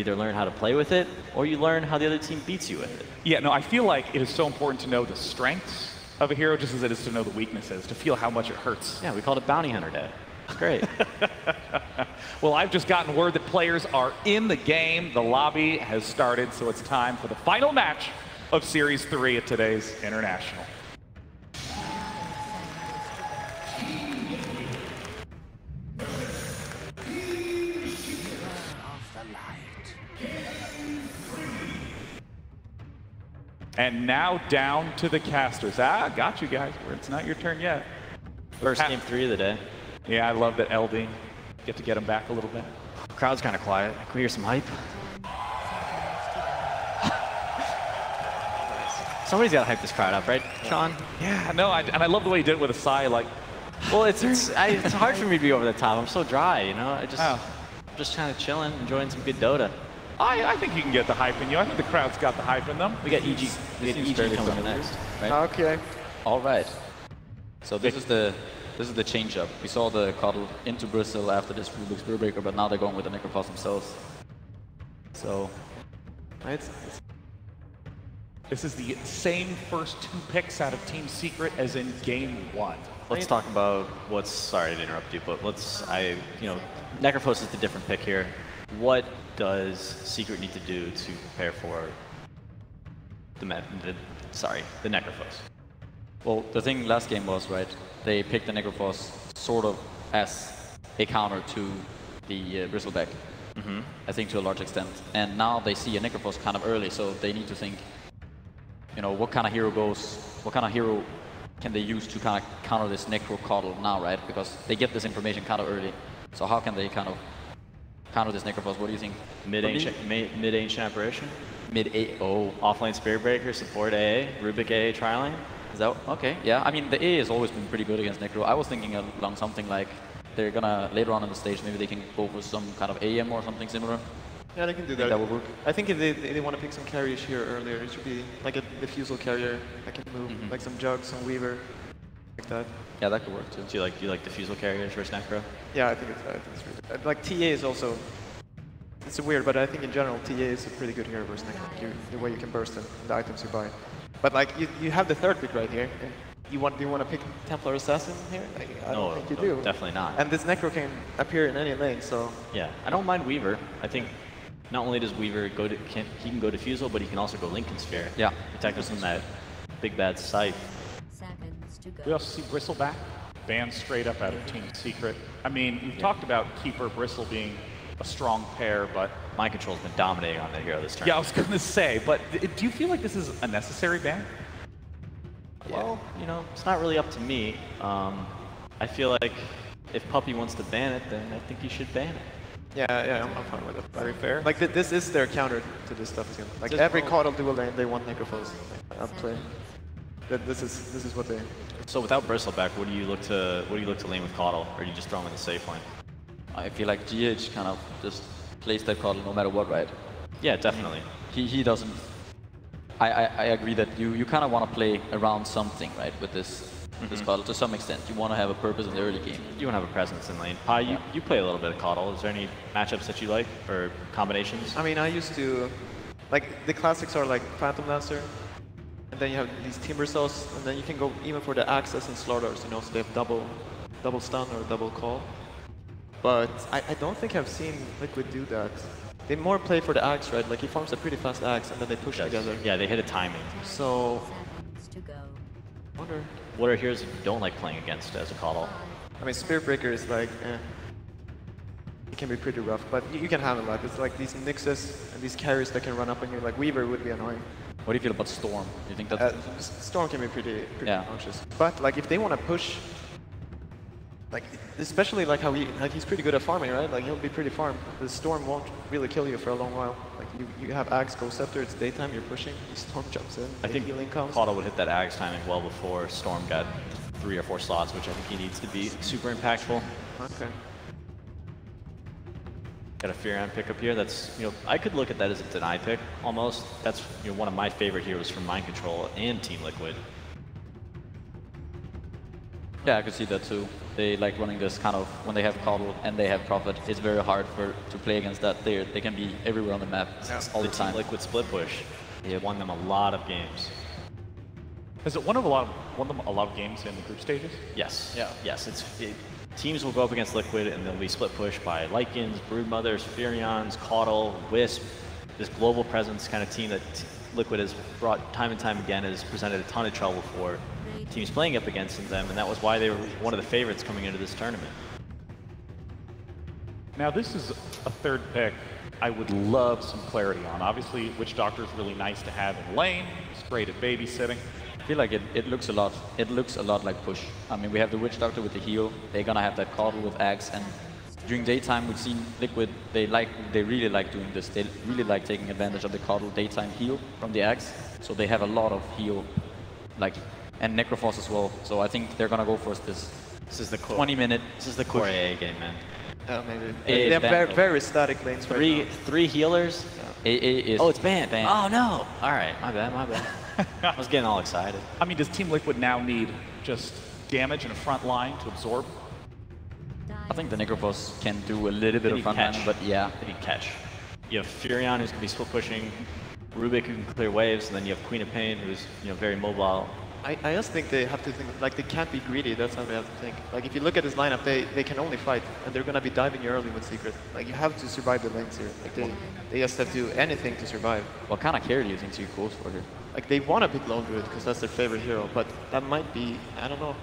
either learn how to play with it, or you learn how the other team beats you with it. Yeah, no, I feel like it is so important to know the strengths of a hero just as it is to know the weaknesses, to feel how much it hurts. Yeah, we called it Bounty Hunter Day. It's great. Well, I've just gotten word that players are in the game. The lobby has started, so it's time for the final match of Series 3 at today's International. And now down to the casters. Got you guys. It's not your turn yet. First game 3 of the day. Yeah, I love that LD. Get to get him back a little bit. Crowd's kind of quiet. Can we hear some hype? Somebody's got to hype this crowd up, right, Sean? Yeah, no, and I love the way he did it with a sigh, like. Well, it's hard for me to be over the top. I'm so dry, you know. I'm just kind of chilling, enjoying some good Dota. I think you can get the hype in you. I think the crowd's got the hype in them. We got EG. We got EG coming in next, right? Okay. All right. So this is the change up. We saw the Coddle into Bristle after this Rubik's Spearbreaker, but now they're going with the Necrophos themselves. So this is the same first 2 picks out of Team Secret as in Game 1. Let's talk about what's. Sorry to interrupt you, but Necrophos is the different pick here. What does Secret need to do to prepare for the Necrophos? Well, the thing last game was, right, they picked the Necrophos sort of as a counter to the Bristleback, I think to a large extent. And now they see a Necrophos kind of early, so they need to think, you know, what kind of hero can they use to kind of counter this Necro Coddle now, right? Because they get this information kind of early. So how can they kind of counter this Necrophos? What do you think? Mid-ancient apparition? Mid-A. Oh. Offlane Spearbreaker, support AA, Rubik AA trialing. Is that okay? Yeah, I mean the A has always been pretty good against Necro. I was thinking along something like they're gonna later on in the stage maybe they can go for some kind of AM or something similar. Yeah, they can do that. That would work. I think if they want to pick some carriers here earlier, it should be like a diffusal carrier that can move, like some Jug, some Weaver, like that. Yeah, that could work too. Do you like diffusal carriers versus Necro? Yeah, I think it's really good. Like TA is also, it's weird, but I think in general TA is a pretty good hero versus Necro. The way you can burst in the items you buy. But like you have the third pick right here. And do you want to pick Templar Assassin here? Like, I don't think you do. Definitely not. And this Necro can appear in any lane, so. Yeah, I don't mind Weaver. I think not only does Weaver he can go diffusal, but he can also go Lincoln Sphere. Yeah. Protect us from that big bad Scythe. We also see Bristleback banned straight up out of Team Secret. I mean, you've talked about Keeper Bristle being a strong pair, but Mind Control's been dominating on the hero this turn. yeah, I was going to say, but do you feel like this is a necessary ban? Well, you know, it's not really up to me. I feel like if Puppey wants to ban it, then I think he should ban it. Yeah, I'm fine with it. Very fair. Like this is their counter to this stuff too. Like every Coddle dual lane, they want Necrophos. I'm playing. This is what they. So without Bristleback, what do you look to lane with Coddle, or do you just throw him in the safe lane? I feel like GH kind of just plays that Coddle no matter what, right? Yeah, definitely. He doesn't. I agree that you kind of want to play around something, right, with this Coddle to some extent. You want to have a purpose in the early game. You want to have a presence in lane. You play a little bit of Coddle. Is there any matchups that you like, or combinations? I mean, I used to, like the classics are like Phantom Lancer, and then you have these Timber Saws, and then you can go even for the Axes and Slaughters, you know, so they have double stun or double call. But I don't think I've seen Liquid do that. They more play for the Axe, right? Like he farms a pretty fast Axe, and then they push together. Yeah, they hit a timing. So, I wonder. What are heroes that you don't like playing against as a Coddle? I mean, Spearbreaker is like, it can be pretty rough, but you can handle that. It's like these Nixes and these carries that can run up on you. Like Weaver would be annoying. What do you feel about Storm? Do you think that's Storm can be pretty obnoxious. But like if they want to push, like especially like how he's pretty good at farming, right? Like he'll be pretty farm. The Storm won't really kill you for a long while. Like you have Axe, Go Scepter, it's daytime, you're pushing, Storm jumps in, I think healing comes. Coddle would hit that Axe timing well before Storm got 3 or 4 slots, which I think he needs to be super impactful. Okay. Got a Furion pick up here. That's, you know, I could look at that as a deny pick almost. That's, you know, one of my favorite heroes from Mind Control and Team Liquid. Yeah, I could see that too. They like running this kind of, when they have Coddle and they have Prophet, it's very hard to play against that. They can be everywhere on the map all the time. Team Liquid split push, it won them a lot of games. Has it won them a lot of games in the group stages? Yes. Yeah. Yes. Teams will go up against Liquid and they'll be split pushed by Lycans, Broodmothers, Furions, Caudle, Wisp. This global presence kind of team that Liquid has brought time and time again has presented a ton of trouble for teams playing up against them, and that was why they were one of the favorites coming into this tournament. Now this is a third pick I would love some clarity on. Obviously, Witch Doctor is really nice to have in lane. It's great at babysitting. I feel like it looks a lot like push. I mean, we have the Witch Doctor with the heal. They're gonna have that Coddle with Axe, and during daytime we've seen Liquid. They really like doing this. They really like taking advantage of the Coddle daytime heal from the Axe. So they have a lot of heal, and Necroforce as well. So I think they're gonna go for this. This is the 20-minute. This is the core AA game, man. Maybe. Hey, They have very static lanes right now. Three healers. AA is. Oh, it's banned. banned. Oh no! All right, my bad, my bad. I was getting all excited. I mean, does Team Liquid now need just damage in a front line to absorb? I think the Necroforce can do a little bit They of need front line, catch. but yeah. They need catch. You have Furion, who's gonna be split pushing, Rubik, who can clear waves, and then you have Queen of Pain, who's very mobile. I just think they have to think, like, they can't be greedy. That's how they have to think. Like, if you look at this lineup, they can only fight, and they're gonna be diving you early with Secret. Like, you have to survive the lanes here. Like, they just have to do anything to survive. What kind of carry do you think Secret goes for here? Like, they want to pick Lone Druid because that's their favorite hero, but that might be, I don't know,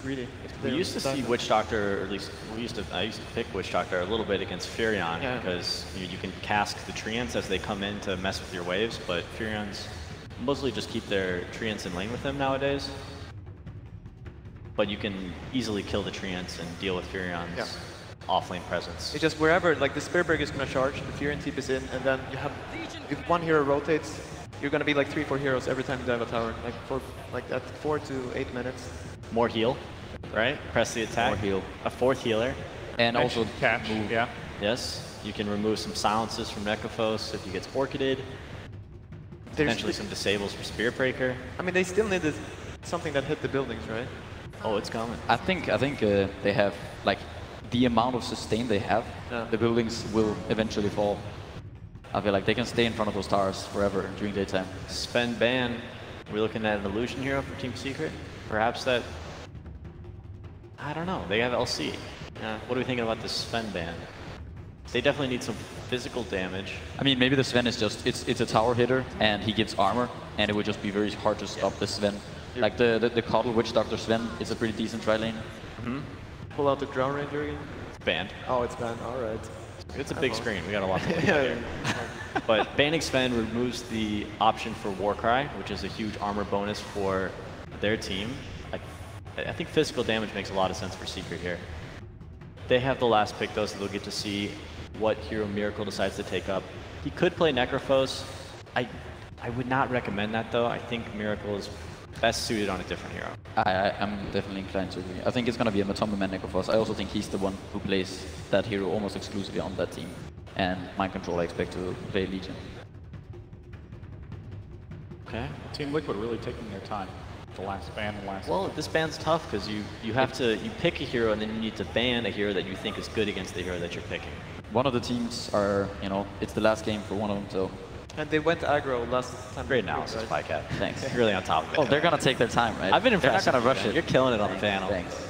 greedy. We used to see Witch Doctor, or at least I used to pick Witch Doctor a little bit against Furion, Yeah. because you can cask the Treants as they come in to mess with your waves, but Furions mostly just keep their Treants in lane with them nowadays. But you can easily kill the Treants and deal with Furion's Yeah. off-lane presence. It's just wherever, like, the Spirit Break is going to charge, the Furion Teep is in, and then you have, if one hero rotates, you're going to be like 3-4 heroes every time you dive a tower, like for like that 4 to 8 minutes. More heal, right? Press the attack. More heal. A fourth healer. And also catch. Yeah. Yes. You can remove some silences from Necrophos if he gets orchided. Potentially some disables for Spirit Breaker. I mean, they still need something that hit the buildings, right? Oh, it's coming. I think they have, like, the amount of sustain they have, Yeah. the buildings will eventually fall. I feel like they can stay in front of those towers forever during daytime. Sven ban. We're looking at an illusion hero for Team Secret. Perhaps that. I don't know. They have LC. What are we thinking about this Sven ban? They definitely need some physical damage. I mean, maybe the Sven is just, it's a tower hitter, and he gives armor, and it would just be very hard to stop the Sven. Like the Coddle Witch Doctor Sven is a pretty decent tri lane. Pull out the Drown Ranger again? It's banned. Oh, it's banned. All right. It's a big screen. We got a lot to look at here. But banning Sven removes the option for Warcry, which is a huge armor bonus for their team. I think physical damage makes a lot of sense for Secret here. They have the last pick though, so they'll get to see what hero Miracle decides to take up. He could play Necrophos. I would not recommend that though. I think Miracle is best suited on a different hero. I'm definitely inclined to agree. I think it's going to be a Matoma Man Necrophos. I also think he's the one who plays that hero almost exclusively on that team. And Mind Control I expect to play Legion. Okay. Team Liquid really taking their time. The last ban, the last. Well, this ban's tough because you have to pick a hero and then you need to ban a hero that you think is good against the hero that you're picking. One of the teams are, it's the last game for one of them, so And they went aggro last time. Great analysis, right? Pycat. thanks. You're really on top of it. Oh, they're going to take their time, right? I've been impressed. They're not going to rush it. You're killing it on the panel. Thanks.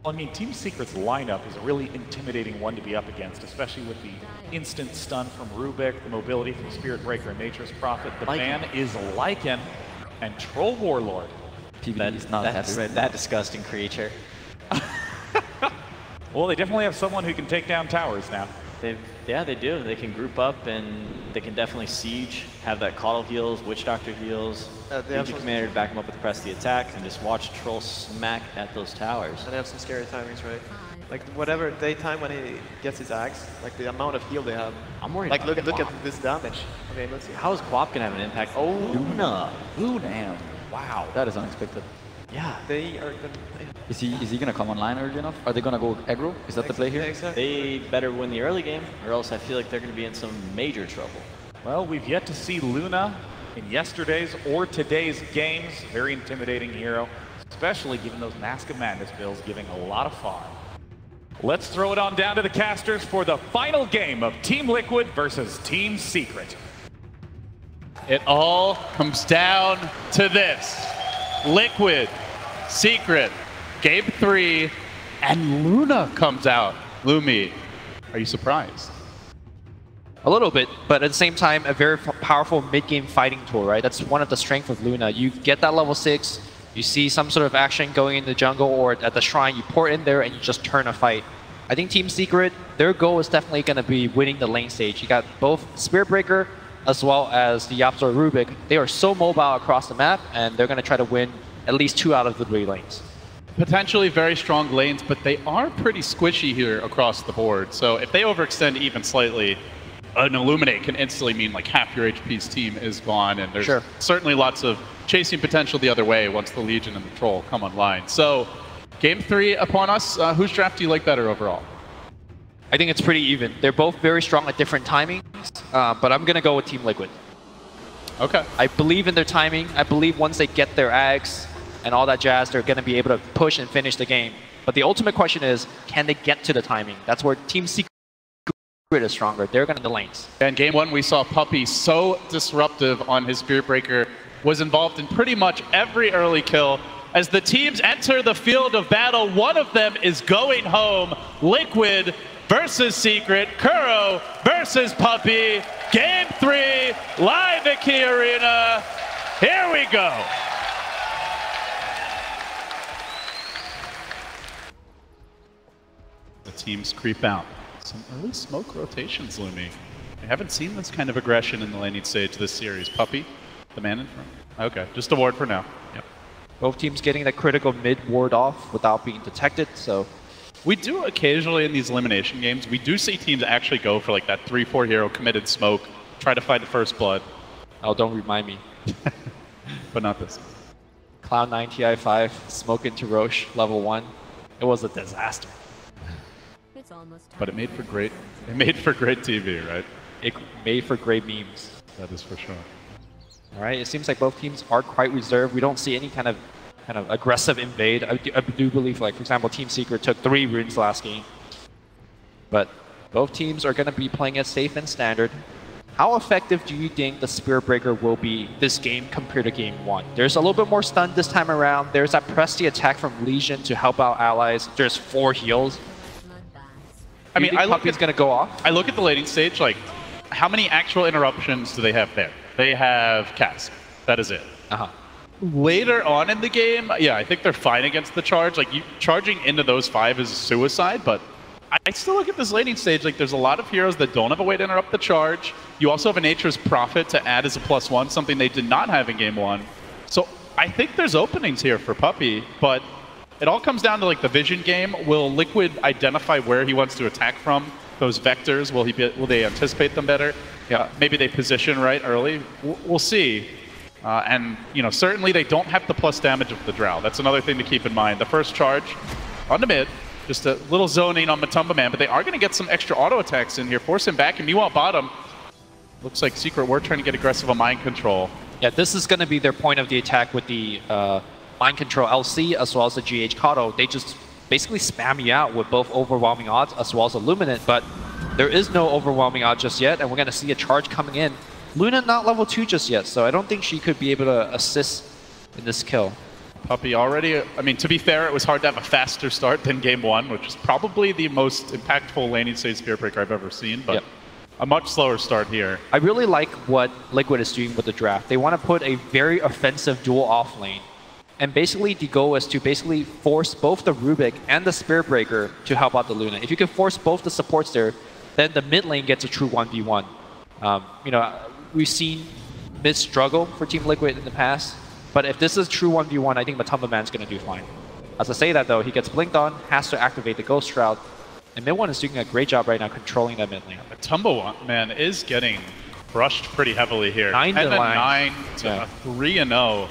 Well, I mean, Team Secret's lineup is a really intimidating one to be up against, especially with the instant stun from Rubik, the mobility from Spirit Breaker and Nature's Prophet. The Lycan. ban is Lycan and Troll Warlord. PBD is not happy right now. That disgusting creature. Well, they definitely have someone who can take down towers now. They do. They can group up and they can definitely siege, have that Caudle heals, Witch Doctor heals, they have Legion some- Commander to back them up with press the attack, and just watch Troll smack at those towers. And they have some scary timings, right? Like whatever daytime when he gets his axe, like the amount of heal they have. I'm worried Like about look Quap. at this damage. Okay, let's see. How is Quap gonna have an impact? Oh, Luna. Ooh, damn. Wow. That is unexpected. Yeah. They are gonna. Is he going to come online early enough? Are they going to go aggro? Is that the play Yeah, here? exactly. They better win the early game, or else I feel like they're gonna be in some major trouble. Well, we've yet to see Luna in yesterday's or today's games. Very intimidating hero. especially given those Mask of Madness builds giving a lot of farm. Let's throw it on down to the casters for the final game of Team Liquid versus Team Secret. It all comes down to this. Liquid, Secret, Game 3, and Luna comes out. Lumi, are you surprised? A little bit, but at the same time, a very powerful mid-game fighting tool, right? That's one of the strengths of Luna. You get that level 6, you see some sort of action going in the jungle or at the shrine, you pour in there and you just turn a fight. I think Team Secret, their goal is definitely going to be winning the lane stage. You got both Spirit Breaker as well as the YapzOr Rubik. They are so mobile across the map, and they're going to try to win at least 2 out of the 3 lanes. Potentially very strong lanes, but they are pretty squishy here across the board. So if they overextend even slightly, an Illuminate can instantly mean like half your HP's team is gone, and there's certainly lots of chasing potential the other way once the Legion and the Troll come online. So Game 3 upon us. Whose draft do you like better overall? I think it's pretty even. They're both very strong at different timings, but I'm going to go with Team Liquid. Okay. I believe in their timing. I believe once they get their Ags and all that jazz, they're going to be able to push and finish the game. But the ultimate question is, can they get to the timing? That's where Team Secret is stronger. They're going to the lanes. In Game 1, we saw Puppey so disruptive on his Spirit Breaker, was involved in pretty much every early kill. As the teams enter the field of battle, one of them is going home. Liquid versus Secret, Kuro versus Puppey. Game 3, live at Key Arena. Here we go. The teams creep out. Some early smoke rotations, Lumi. I haven't seen this kind of aggression in the laning stage this series. Puppey, the man in front. Okay, just a ward for now. Yep. Both teams getting the critical mid ward off without being detected, so... We do occasionally in these elimination games, we do see teams actually go for like that 3-4 hero committed smoke, try to find the first blood. Oh, don't remind me. But not this. Cloud9 TI5, smoke into Roche, level 1. It was a disaster. But it made for great TV, right? It made for great memes. That is for sure. All right, it seems like both teams are quite reserved. We don't see any kind of aggressive invade. I do believe, like, for example, Team Secret took 3 runes last game. But both teams are going to be playing it safe and standard. How effective do you think the Spirit Breaker will be this game compared to Game 1? There's a little bit more stun this time around. There's that Presty attack from Legion to help out allies. There's 4 heals. I mean, Puppey's going to go off? I look at the laning stage, like, how many actual interruptions do they have there? They have Cask. That is it. Later on in the game, yeah, I think they're fine against the charge. Like, charging into those 5 is suicide, but I still look at this laning stage, like, there's a lot of heroes that don't have a way to interrupt the charge. You also have a Nature's Prophet to add as a +1, something they did not have in Game 1. So I think there's openings here for Puppey, but it all comes down to, like, the vision game. Will Liquid identify where he wants to attack from? Those vectors, will they anticipate them better? Yeah, maybe they position right early. We'll see. And, you know, certainly they don't have the plus damage of the Drow. That's another thing to keep in mind. The first charge on the mid, just a little zoning on Matumba Man, but they are going to get some extra auto attacks in here, force him back, and meanwhile bottom, looks like Secret were trying to get aggressive on mind control. Yeah, this is going to be their point of the attack with the mind control LC as well as the GH Kato. They just basically spam you out with both overwhelming odds as well as Illuminate, but there is no overwhelming odds just yet, and we're going to see a charge coming in. Luna not level 2 just yet, so I don't think she could be able to assist in this kill. Puppey already, I mean, to be fair, it was hard to have a faster start than Game 1, which is probably the most impactful laning stage Spirit Breaker I've ever seen, but a much slower start here. I really like what Liquid is doing with the draft. They want to put a very offensive dual off lane. And basically, the goal is to basically force both the Rubik and the Spirit Breaker to help out the Luna. If you can force both the supports there, then the mid lane gets a true 1v1. You know, we've seen mid struggle for Team Liquid in the past, but if this is true 1v1, I think Matumba Man's going to do fine. As I say that, though, he gets blinked on, has to activate the Ghost Shroud, and mid one is doing a great job right now controlling that mid lane. Matumba Man is getting crushed pretty heavily here. 9 to 9 to 3-0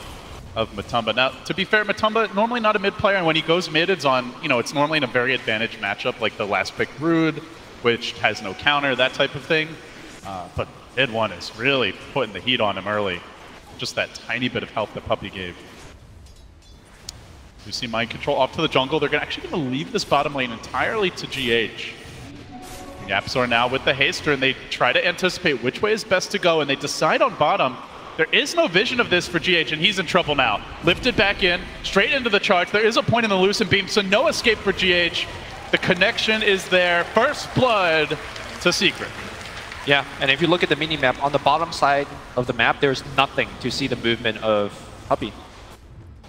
of Matumba. Now, to be fair, Matumba, normally not a mid player, and when he goes mid, it's on, you know, it's normally in a very advantaged matchup, like the last pick Brood, which has no counter, that type of thing. But mid one is really putting the heat on him early. Just that tiny bit of help that Puppey gave. You see Mind Control off to the jungle. They're actually going to leave this bottom lane entirely to GH. YapzOr now with the haster, and they try to anticipate which way is best to go, and they decide on bottom. There is no vision of this for GH, and he's in trouble now. Lifted back in, straight into the charge. There is a point in the Lucent Beam, so no escape for GH. The connection is there. First blood to Secret. Yeah, and if you look at the mini-map, on the bottom side of the map, there's nothing to see the movement of Puppey.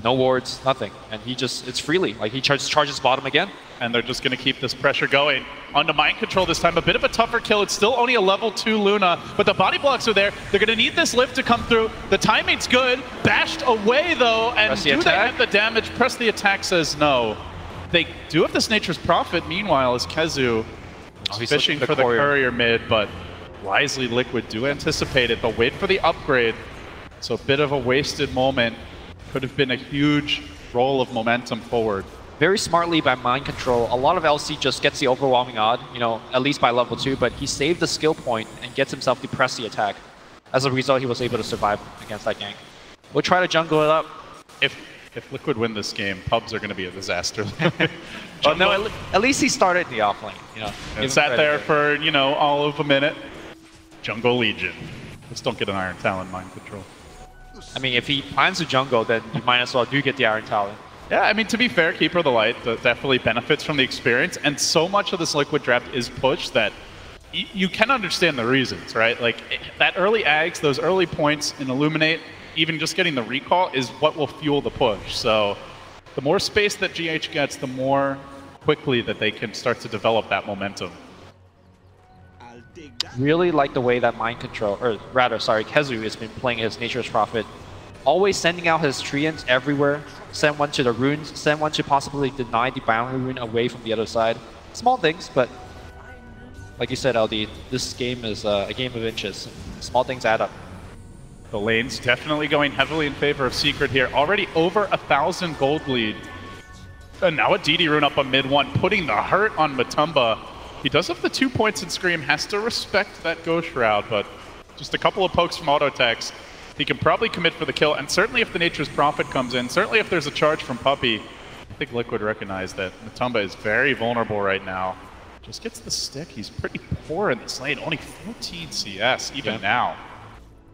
No wards, nothing. And he just, it's freely. Like, he charges bottom again. And they're just going to keep this pressure going. Onto Mind Control this time. A bit of a tougher kill. It's still only a level 2 Luna, but the body blocks are there. They're going to need this lift to come through. The timing's good. Bashed away, though. And do they have the damage? Press the attack says no. They do have this Nature's Prophet, meanwhile, as KheZu is fishing for the courier mid, but wisely Liquid do anticipate it. They'll wait for the upgrade. So a bit of a wasted moment. Could have been a huge roll of momentum forward. Very smartly by Mind Control. A lot of LC just gets the overwhelming odd, you know, at least by level 2, but he saved the skill point and gets himself to press the attack. As a result, he was able to survive against that gank. We'll try to jungle it up. If Liquid win this game, pubs are going to be a disaster. Well, no, at least he started in the off lane. You know, and sat there for, you know, all of a minute. Jungle Legion. Just don't get an Iron Talon Mind Control. I mean, if he plans to jungle, then you might as well do get the Iron Talon. Yeah, I mean, to be fair, Keeper of the Light definitely benefits from the experience, and so much of this Liquid draft is pushed that you can understand the reasons, right? Like, that early Ags, those early points in Illuminate, even just getting the recall is what will fuel the push. So the more space that GH gets, the more quickly that they can start to develop that momentum. Really like the way that Mind Control, or rather, sorry, KheZu has been playing his Nature's Prophet. Always sending out his Treants everywhere. Send one to the runes, send one to possibly deny the boundary rune away from the other side. Small things, but like you said, LD, this game is a game of inches. Small things add up. The lane's definitely going heavily in favor of Secret here. Already over 1,000 gold lead. And now a DD rune up on mid 1, putting the hurt on Matumba. He does have the 2 points in Scream, has to respect that Ghost Shroud, but just a couple of pokes from Autotex. He can probably commit for the kill, and certainly if the Nature's Prophet comes in, certainly if there's a charge from Puppey, I think Liquid recognize that Matumba is very vulnerable right now. Just gets the stick, he's pretty poor in this lane, only 14 CS even now.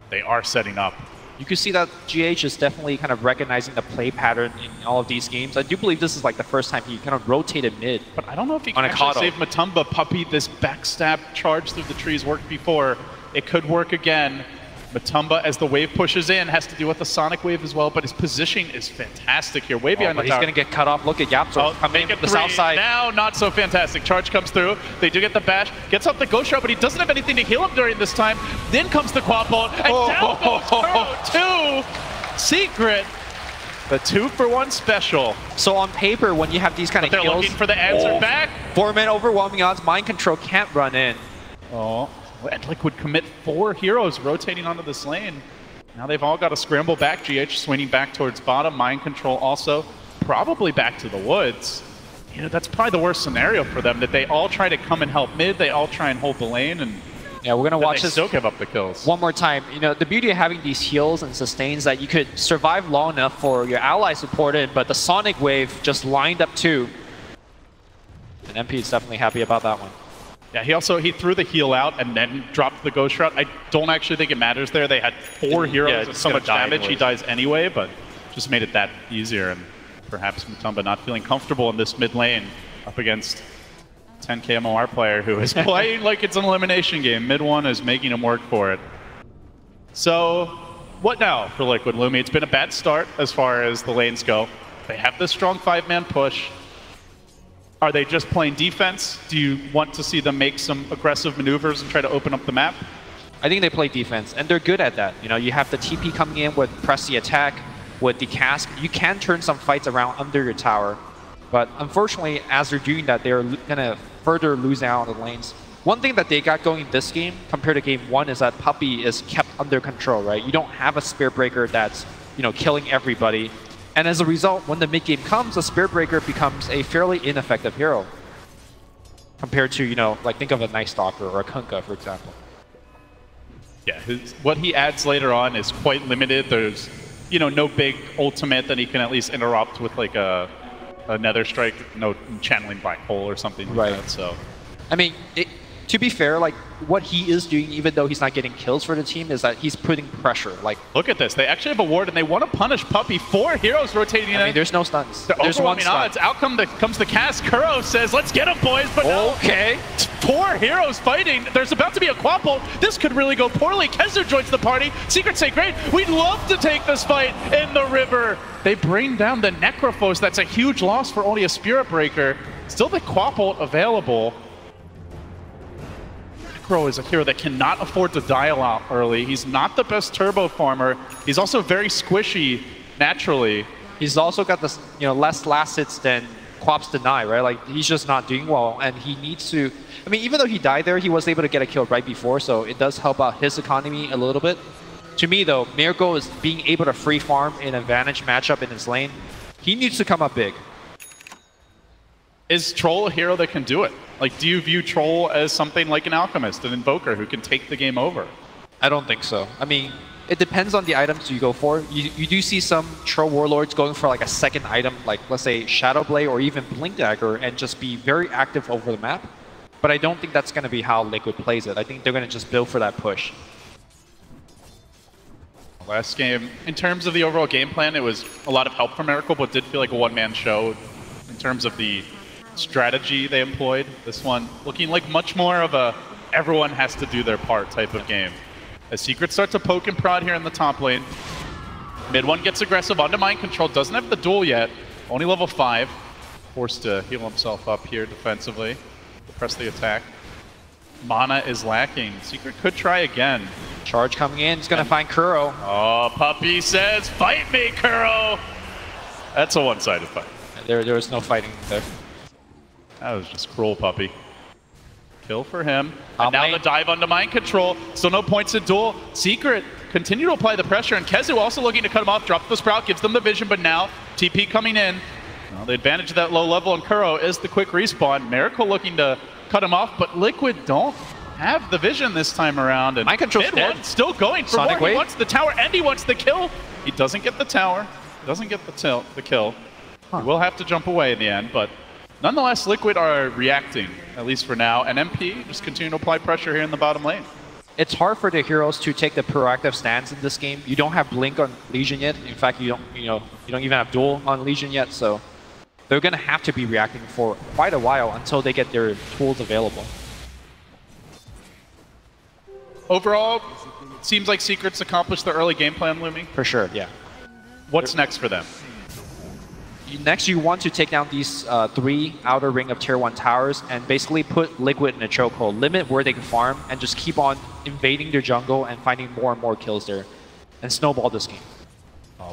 They are setting up. You can see that GH is definitely kind of recognizing the play pattern in all of these games. I do believe this is like the first time he kind of rotated mid. But I don't know if he can actually save Matumba. Puppey, this backstab charge through the trees worked before. It could work again. Matumba, as the wave pushes in, has to deal with the Sonic Wave as well, but his positioning is fantastic here. Way behind the tower. He's going to get cut off. Look at YapzOr coming in the south side. Now, not so fantastic. Charge comes through. They do get the bash. Gets up the Ghost Shroud, but he doesn't have anything to heal him during this time. Then comes the Quad Bolt, and down goes Kuro to Secret. The 2-for-1 special. So on paper, when you have these kind of kills... They're looking for the answer back. 4-man overwhelming odds. Mind Control can't run in. Oh. And Liquid commit 4 heroes rotating onto this lane. Now they've all got to scramble back. GH swinging back towards bottom. Mind Control also probably back to the woods. You know, that's probably the worst scenario for them, that they all try to come and help mid. They all try and hold the lane, and yeah, we're going to watch this still give up the kills. One more time. You know, the beauty of having these heals and sustains that you could survive long enough for your ally support in, but the Sonic Wave just lined up too. And MP is definitely happy about that one. Yeah, he threw the heal out and then dropped the Ghost Shroud. I don't actually think it matters there. They had 4 heroes with so much damage. He dies anyway, but just made it that easier. And perhaps Matumba not feeling comfortable in this mid lane up against 10k MOR player who is playing like it's an elimination game. Mid 1 is making him work for it. So what now for Liquid, Lumi? It's been a bad start as far as the lanes go. They have this strong 5-man push. Are they just playing defense? Do you want to see them make some aggressive maneuvers and try to open up the map? I think they play defense, and they're good at that. You know, you have the TP coming in with press the attack, with the cask. You can turn some fights around under your tower, but unfortunately, as they're doing that, they're gonna further lose out on the lanes. One thing that they got going this game compared to game 1 is that Puppey is kept under control, right? You don't have a Spirit Breaker that's, you know, killing everybody. And as a result, when the mid-game comes, the Spirit Breaker becomes a fairly ineffective hero. Compared to, you know, like think of a Night Stalker or a Kunkka, for example. Yeah, what he adds later on is quite limited. There's you know, no big ultimate that he can at least interrupt with like a Nether Strike, no channeling Black Hole or something like that. So, I mean, to be fair, like what he is doing, even though he's not getting kills for the team, is that he's putting pressure. Like, look at this. They actually have a ward, and they want to punish Puppey. 4 heroes rotating in. I mean, there's no stuns. There's one stun. It's outcome that comes the cast. Kuro says, let's get him, boys. But no. Okay. 4 heroes fighting. There's about to be a quapple. This could really go poorly. Kezu joins the party. Secret say, great. We'd love to take this fight in the river. They bring down the Necrophos. That's a huge loss for only a Spirit Breaker. Still the quapple available. Necro is a hero that cannot afford to dial out early. He's not the best turbo farmer. He's also very squishy naturally. He's also got this, you know, less last hits than Quap's Deny, right? Like, he's just not doing well, and he needs to... I mean, even though he died there, he was able to get a kill right before, so it does help out his economy a little bit. To me, though, Miracle is being able to free farm in an advantage matchup in his lane. He needs to come up big. Is Troll a hero that can do it? Like, do you view Troll as something like an Alchemist, an Invoker who can take the game over? I don't think so. I mean, it depends on the items you go for. You do see some Troll Warlords going for like a second item, like let's say Shadow Blade or even Blink Dagger, and just be very active over the map. But I don't think that's going to be how Liquid plays it. I think they're going to just build for that push. Last game, in terms of the overall game plan, it was a lot of help from Miracle, but did feel like a one-man show in terms of the strategy they employed. This one looking like much more of a everyone has to do their part type of game. As Secret starts to poke and prod here in the top lane. Mid one gets aggressive onto Mind Control, doesn't have the duel yet, only level 5. Forced to heal himself up here defensively, to press the attack. Mana is lacking. Secret could try again. Charge coming in, he's going to find Kuro. Oh, Puppey says, fight me, Kuro! That's a one-sided fight. There was no fighting there. That was just cruel, Puppey. Kill for him. And now the dive onto Mind Control. Still no points in duel. Secret continue to apply the pressure, and Kezu also looking to cut him off. Drops the Sprout, gives them the vision, but now TP coming in. Well, the advantage of that low level on Kuro is the quick respawn. Miracle looking to cut him off, but Liquid don't have the vision this time around. And Mind Control's dead. Still going for Sonic more. Wave. He wants the tower and he wants the kill. He doesn't get the tower. Doesn't get the kill. He will have to jump away in the end, but nonetheless, Liquid are reacting, at least for now, and MP just continue to apply pressure here in the bottom lane. It's hard for the heroes to take the proactive stance in this game. You don't have Blink on Legion yet. In fact, you don't even have Duel on Legion yet, so they're going to have to be reacting for quite a while until they get their tools available. Overall, it seems like Secret's accomplished the early game plan, Lumi. For sure, yeah. What's next for them? Next, you want to take down these 3 outer ring of tier 1 towers and basically put Liquid in a chokehold, limit where they can farm, and just keep on invading their jungle and finding more and more kills there, and snowball this game.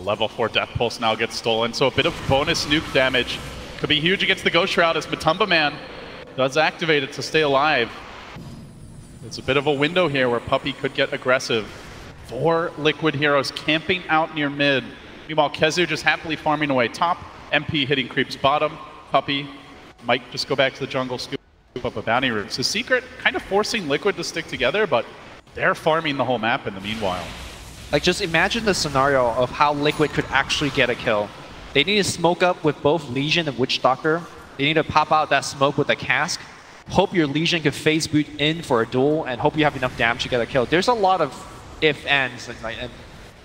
Level 4 Death Pulse now gets stolen, so a bit of bonus nuke damage could be huge against the Ghost Shroud as Matumba Man does activate it to stay alive. It's a bit of a window here where Puppey could get aggressive. 4 Liquid heroes camping out near mid. Meanwhile, Kezu just happily farming away top. MP hitting creeps bottom. Puppey might just go back to the jungle, scoop up a bounty root. So Secret kind of forcing Liquid to stick together, but they're farming the whole map in the meanwhile. Like, just imagine the scenario of how Liquid could actually get a kill. They need to smoke up with both Legion and Witch Doctor. They need to pop out that smoke with a cask. Hope your Legion can phase boot in for a duel, and hope you have enough damage to get a kill. There's a lot of if-ands, and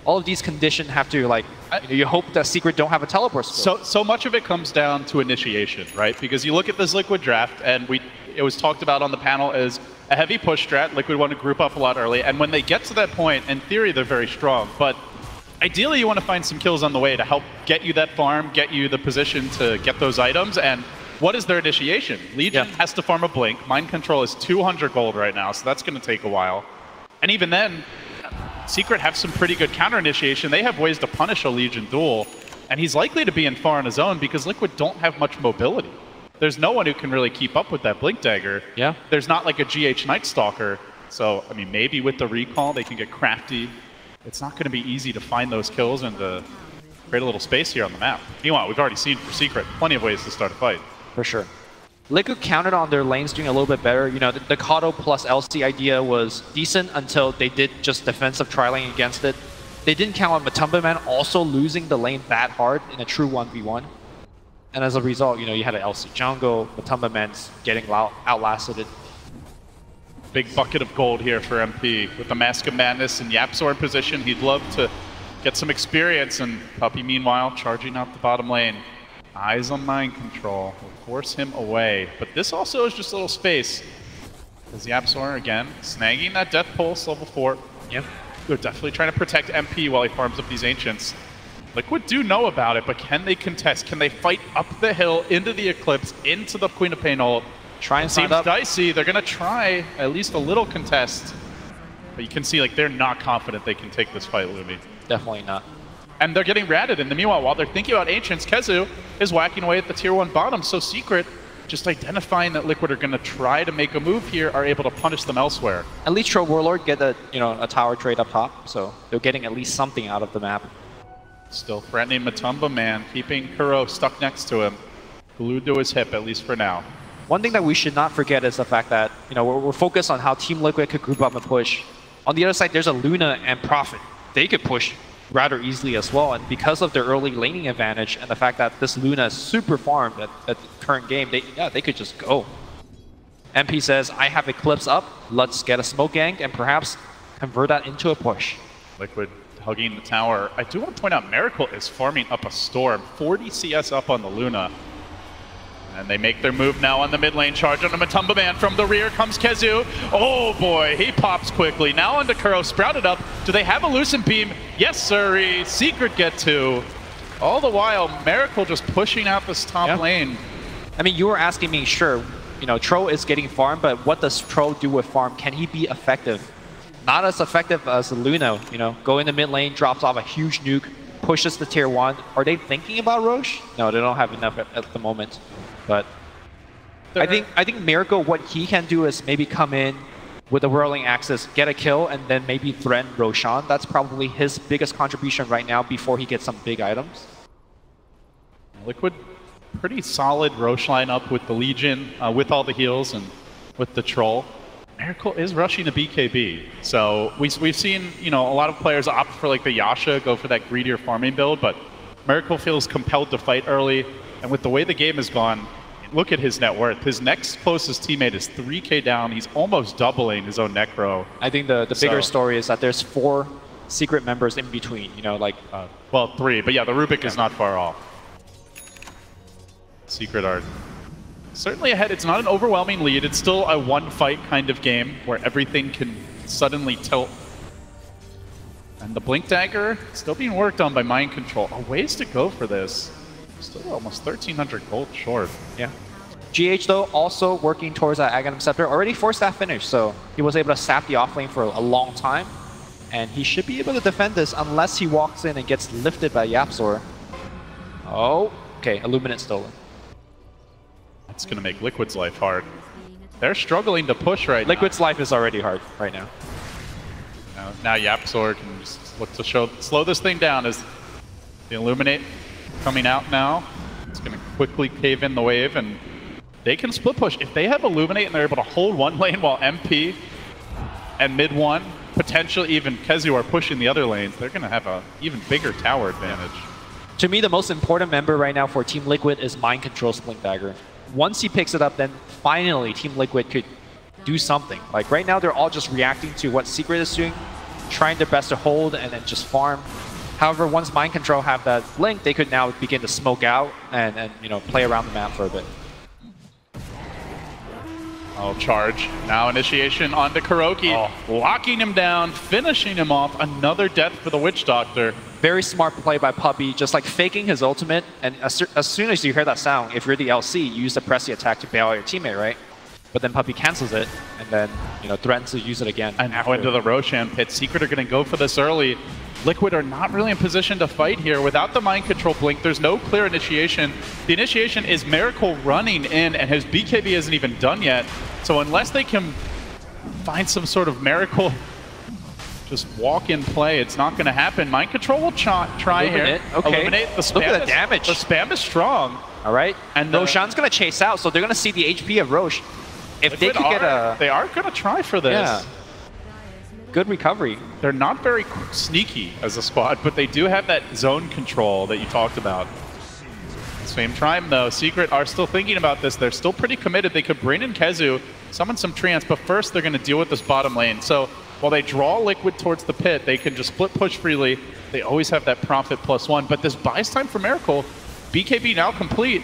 all of these conditions have to, like, you hope that Secret don't have a teleport skill. So much of it comes down to initiation, right? Because you look at this Liquid draft, and it was talked about on the panel as a heavy push strat. Liquid want to group up a lot early, and when they get to that point, in theory, they're very strong. But ideally, you want to find some kills on the way to help get you that farm, get you the position to get those items, and what is their initiation? Legion has to farm a Blink. Mind Control is 200 gold right now, so that's going to take a while. And even then, Secret have some pretty good counter initiation. They have ways to punish a Legion duel, and he's likely to be in far on his own because Liquid don't have much mobility. There's no one who can really keep up with that Blink Dagger. Yeah. There's not like a GH Night Stalker, so I mean maybe with the recall they can get crafty. It's not going to be easy to find those kills and to create a little space here on the map. Meanwhile, we've already seen for Secret plenty of ways to start a fight. For sure. Liquid counted on their lanes doing a little bit better. You know, the Kato plus LC idea was decent until they did just defensive trialing against it. they didn't count on Matumba Man also losing the lane that hard in a true 1v1. And as a result, you know, you had an LC jungle, Matumba Man's getting outlasted. Big bucket of gold here for MP. With the Mask of Madness and YapzOr in position, he'd love to get some experience, and Puppey, meanwhile, charging out the bottom lane. Eyes on mind control will force him away. But this also is just a little space. As YapzOr, again, snagging that Death Pulse, level 4. Yep. They're definitely trying to protect MP while he farms up these Ancients. Liquid do know about it, but can they contest? Can they fight up the hill, into the Eclipse, into the Queen of Pain ult? Try and Seems find up. dicey. They're going to try at least a little contest. But you can see, like, they're not confident they can take this fight, Lumi. Definitely not. And they're getting ratted. In the meanwhile, while they're thinking about Ancients, KheZu is whacking away at the tier 1 bottom. So Secret, just identifying that Liquid are going to try to make a move here, are able to punish them elsewhere. At least Tro Warlord get a tower trade up top, so they're getting at least something out of the map. Still threatening Matumba Man, keeping Kuro stuck next to him. Glued to his hip, at least for now. One thing that we should not forget is the fact that, you know, we're focused on how Team Liquid could group up and push. On the other side, there's a Luna and Prophet. They could push rather easily as well, and because of their early laning advantage and the fact that this Luna is super farmed at the current game, they could just go. MP says, I have Eclipse up, let's get a smoke gank and perhaps convert that into a push. Liquid hugging the tower. I do want to point out Miracle is farming up a Storm. 40 CS up on the Luna. And they make their move now on the mid lane. Charge on the Matumba Man. From the rear comes KheZu. Oh boy, he pops quickly. Now onto Kuro, sprouted up. Do they have a Lucent Beam? Yes, sirree. Secret get 2. All the while, Miracle just pushing out this top lane. I mean, you were asking me, sure, you know, Tro is getting farm, but what does Tro do with farm? Can he be effective? Not as effective as Luna, you know. Go in the mid lane, drops off a huge nuke, pushes the tier 1. Are they thinking about Roche? No, they don't have enough at the moment. But I think Miracle, what he can do is maybe come in with the whirling axis, get a kill, and then maybe threaten Roshan. That's probably his biggest contribution right now before he gets some big items. Liquid, pretty solid Roche lineup with the Legion, with all the heals and with the Troll. Miracle is rushing the BKB, so we've seen, you know, a lot of players opt for like the Yasha, go for that greedier farming build, but Miracle feels compelled to fight early. And with the way the game has gone, look at his net worth. His next closest teammate is 3k down. He's almost doubling his own Necro. I think the bigger story is that there's 4 secret members in between, you know, like... well, 3, but yeah, the Rubik is not far off. Secret are certainly ahead. It's not an overwhelming lead. It's still a one-fight kind of game where everything can suddenly tilt. And the Blink Dagger still being worked on by Mind Control. A ways to go for this. Still almost 1,300 gold short. Yeah. GH, though, also working towards that Aghanim Scepter. Already forced that finish, so he was able to sap the offlane for a long time. And he should be able to defend this unless he walks in and gets lifted by YapzOr. Oh, okay. Illuminate stolen. That's going to make Liquid's life hard. They're struggling to push right Liquid's life is already hard right now. Now YapzOr can just look to slow this thing down as the Illuminate coming out now. It's going to quickly cave in the wave, and they can split push. If they have Illuminate and they're able to hold one lane while MP and mid 1, potentially even KheZu are pushing the other lanes, they're going to have an even bigger tower advantage. To me, the most important member right now for Team Liquid is Mind Control's Blink Dagger. Once he picks it up, then finally Team Liquid could do something. Like right now, they're all just reacting to what Secret is doing, trying their best to hold and then just farm. However, once Mind Control have that Blink, they could now begin to smoke out and you know, play around the map for a bit. Oh, charge. Now initiation onto Kuroky, locking him down, finishing him off. Another death for the Witch Doctor. Very smart play by Puppey, just like faking his ultimate. And as soon as you hear that sound, if you're the LC, you use the press the attack to bail out your teammate, right? But then Puppey cancels it and then, you know, threatens to use it again. And now into the Roshan pit. Secret are going to go for this early. Liquid are not really in position to fight here. Without the Mind Control Blink, there's no clear initiation. The initiation is Miracle running in, and his BKB isn't even done yet. So unless they can find some sort of Miracle just walk in play, it's not going to happen. Mind Control will try here. Okay. Illuminate. The spam. Look at the damage. The spam is strong. All right. And Roshan's going to chase out, so they're going to see the HP of Roche. If they could get a... They are going to try for this. Yeah. good recovery. They're not very sneaky as a squad, but they do have that zone control that you talked about. Same time, though, Secret are still thinking about this. They're still pretty committed. They could bring in KheZu, summon some Treants, but first they're going to deal with this bottom lane. So while they draw Liquid towards the pit, they can just split push freely. They always have that profit +1. But this buys time for Miracle. BKB now complete.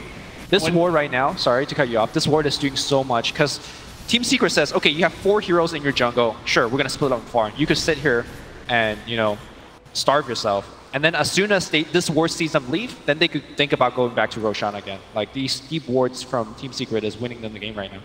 This ward right now, sorry to cut you off, this ward is doing so much because Team Secret says, okay, you have 4 heroes in your jungle. Sure, we're going to split up farm. You could sit here and, you know, starve yourself. And then as soon as this ward sees them leave, then they could think about going back to Roshan again. Like, these steep wards from Team Secret is winning them the game right now.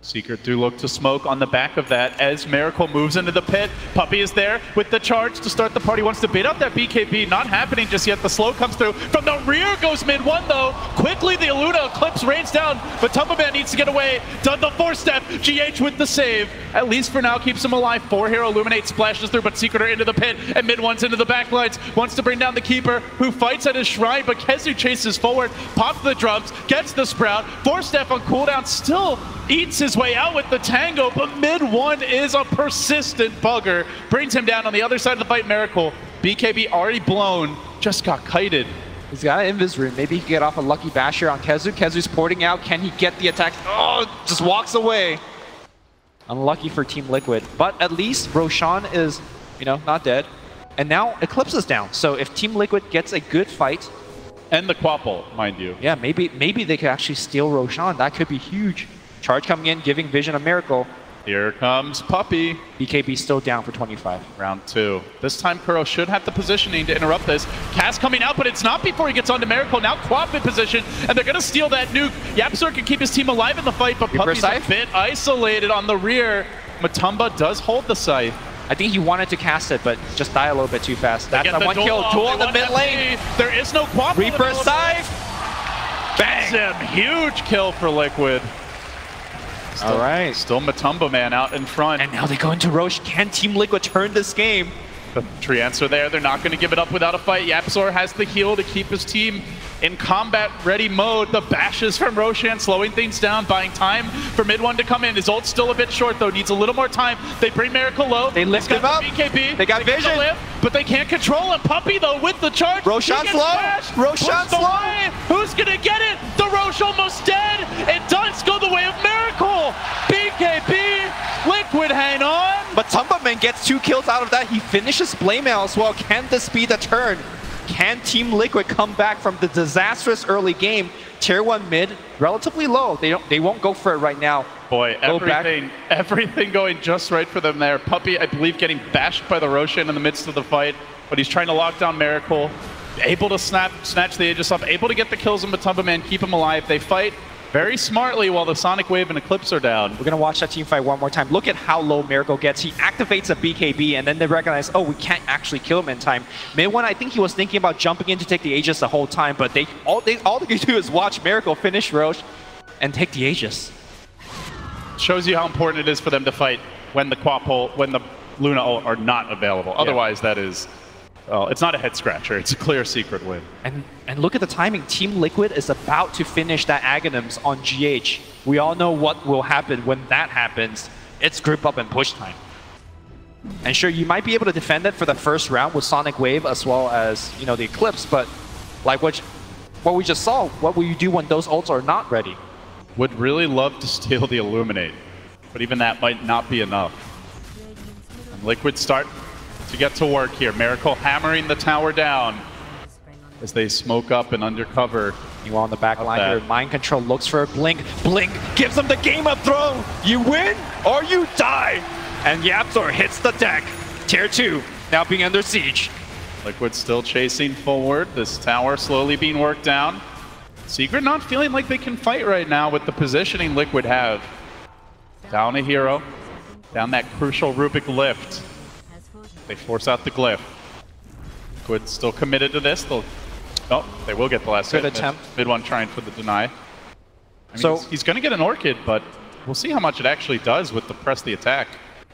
Secret do look to smoke on the back of that as Miracle moves into the pit. Puppey is there with the charge to start the party. Wants to bait out that BKB. Not happening just yet. The slow comes through. From the rear goes mid one though. Quickly the Luna Eclipse rains down, but Tumbaman needs to get away. Done the 4-step. GH with the save. At least for now keeps him alive. 4 hero Illuminate splashes through, but Secret are into the pit and mid one's into the backlines. Wants to bring down the Keeper who fights at his shrine, but KheZu chases forward. Pops the drums. Gets the Sprout. 4-step on cooldown. Still eats his way out with the Tango, but mid one is a persistent bugger. Brings him down on the other side of the fight. Miracle. BKB already blown. Just got kited. He's got an invis room. Maybe he can get off a lucky basher on KheZu. KheZu's porting out. Can he get the attack? Oh, just walks away. Unlucky for Team Liquid. But at least Roshan is, you know, not dead. And now Eclipse is down. So if Team Liquid gets a good fight. And the Quapple, mind you. Yeah, maybe they could actually steal Roshan. That could be huge. Charge coming in, giving Vision a miracle. Here comes Puppey. BKB still down for 25. Round 2. This time Kuro should have the positioning to interrupt this. Cass coming out, but it's not before he gets onto Miracle. Now Quap in position, and they're going to steal that nuke. YapzOr can keep his team alive in the fight, but Puppey's a bit isolated on the rear. Matumba does hold the scythe. I think he wanted to cast it, but just die a little bit too fast. That's the one kill. Duel in the mid lane. There is no Quap. Reaper Scythe. Bang! Huge kill for Liquid. All right. Still Matumba Man out in front. And now they go into Roche. Can Team Liquid turn this game? The Treants are there. They're not going to give it up without a fight. YapzOr has the heal to keep his team in combat-ready mode. The bashes from Roshan slowing things down, buying time for mid one to come in. His ult's still a bit short, though. Needs a little more time. They bring Miracle low. They lift him up. BKB. They got Vision. But they can't control him. Puppey, though, with the charge. Roshan slow. Roshan slow. Who's going to get it? The Roche almost dead. And Dunce go the way of Miracle. BKB. Liquid hang on. But Tumbaman gets 2 kills out of that. He finishes Blamemail as well. Can this be the turn? Can Team Liquid come back from the disastrous early game? Tier 1 mid, relatively low. They won't go for it right now. Boy, everything going just right for them there. Puppey, I believe, getting bashed by the Roshan in the midst of the fight, but he's trying to lock down Miracle. Able to snatch the Aegis up, able to get the kills on Matumbaman, keep him alive. They fight very smartly while the Sonic Wave and Eclipse are down. We're going to watch that team fight one more time. Look at how low Miracle gets. He activates a BKB, and then they recognize, oh, we can't actually kill him in time. Mid one, I think he was thinking about jumping in to take the Aegis the whole time, but all they can do is watch Miracle finish Roche and take the Aegis. Shows you how important it is for them to fight when the Quapple, when the Luna are not available. Otherwise, that is... Well, it's not a head scratcher. It's a clear Secret win. And look at the timing. Team Liquid is about to finish that Aghanims on GH. We all know what will happen when that happens. It's group up and push time. And sure, you might be able to defend it for the first round with Sonic Wave as well as, you know, the Eclipse, but like what we just saw, what will you do when those ults are not ready? Would really love to steal the Illuminate, but even that might not be enough. And Liquid start to get to work here. Miracle hammering the tower down as they smoke up and undercover. You on the back line here. Mind Control looks for a Blink. Blink gives them the game up throw. You win or you die. And YapzOr hits the deck. Tier 2 now being under siege. Liquid still chasing forward. This tower slowly being worked down. Secret not feeling like they can fight right now with the positioning Liquid have. Down a hero. Down that crucial Rubik lift. They force out the glyph. Liquid still committed to this. They will get the last Good hit. attempt. Mid one trying for the deny. I mean, so he's going to get an Orchid, but we'll see how much it actually does with the press the attack.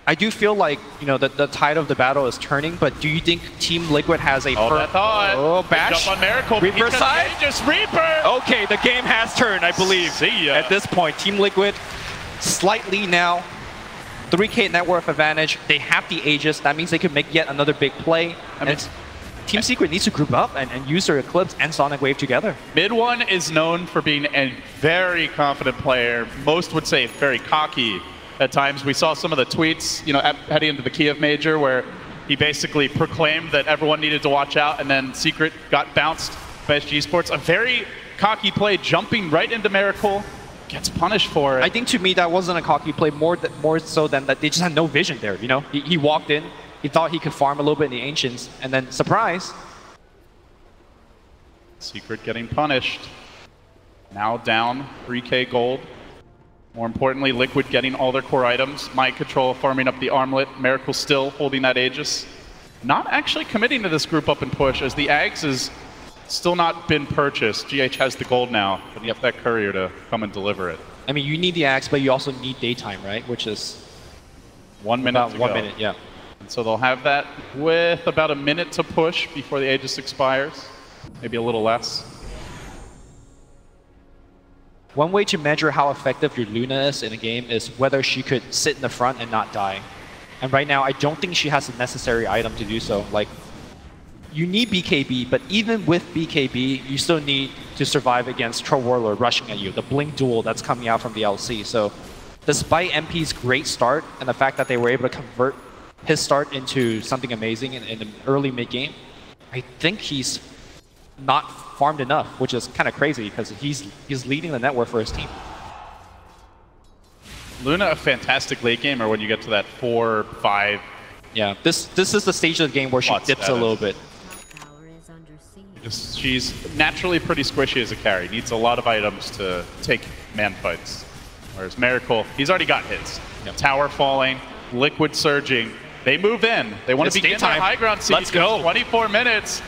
I do feel like, you know, the tide of the battle is turning, but do you think Team Liquid has a bash? Jump on Miracle. Reaper side? Just Reaper! Okay, the game has turned, I believe. See ya. At this point, Team Liquid slightly now 3K net worth advantage. They have the Aegis. That means they could make yet another big play. Team Secret needs to group up and use their Eclipse and Sonic Wave together. Mid One is known for being a very confident player. Most would say very cocky at times. We saw some of the tweets, you know, heading into the Kiev Major where he basically proclaimed that everyone needed to watch out, and then Secret got bounced by SG Sports. A very cocky play, jumping right into Miracle, gets punished for it. I think to me that wasn't a cocky play, more so than that they just had no vision there. You know, he walked in, he thought he could farm a little bit in the Ancients, and then surprise. Secret getting punished. Now down 3K gold. More importantly, Liquid getting all their core items. Mind Control farming up the armlet. Miracle still holding that Aegis. Not actually committing to this group up and push, as the Ags has still not been purchased. GH has the gold now, but you have that courier to come and deliver it. I mean, you need the Axe, but you also need daytime, right? Which is 1 minute about to 1 go. minute, yeah. And so they'll have that with about a minute to push before the Aegis expires. Maybe a little less. One way to measure how effective your Luna is in a game is whether she could sit in the front and not die. And right now, I don't think she has the necessary item to do so. Like, you need BKB, but even with BKB, you still need to survive against Troll Warlord rushing at you, the Blink duel that's coming out from the LC. So despite MP's great start and the fact that they were able to convert his start into something amazing in the early mid-game, I think he's not farmed enough, which is kind of crazy because he's leading the network for his team. Luna, a fantastic late gamer when you get to that 4, 5. Yeah, this is the stage of the game where she dips a little bit. She's naturally pretty squishy as a carry. Needs a lot of items to take man fights. Whereas Miracle, he's already got hits. Yep. Tower falling, Liquid surging. They move in. They want to begin their high ground siege. Let's go. 24 minutes.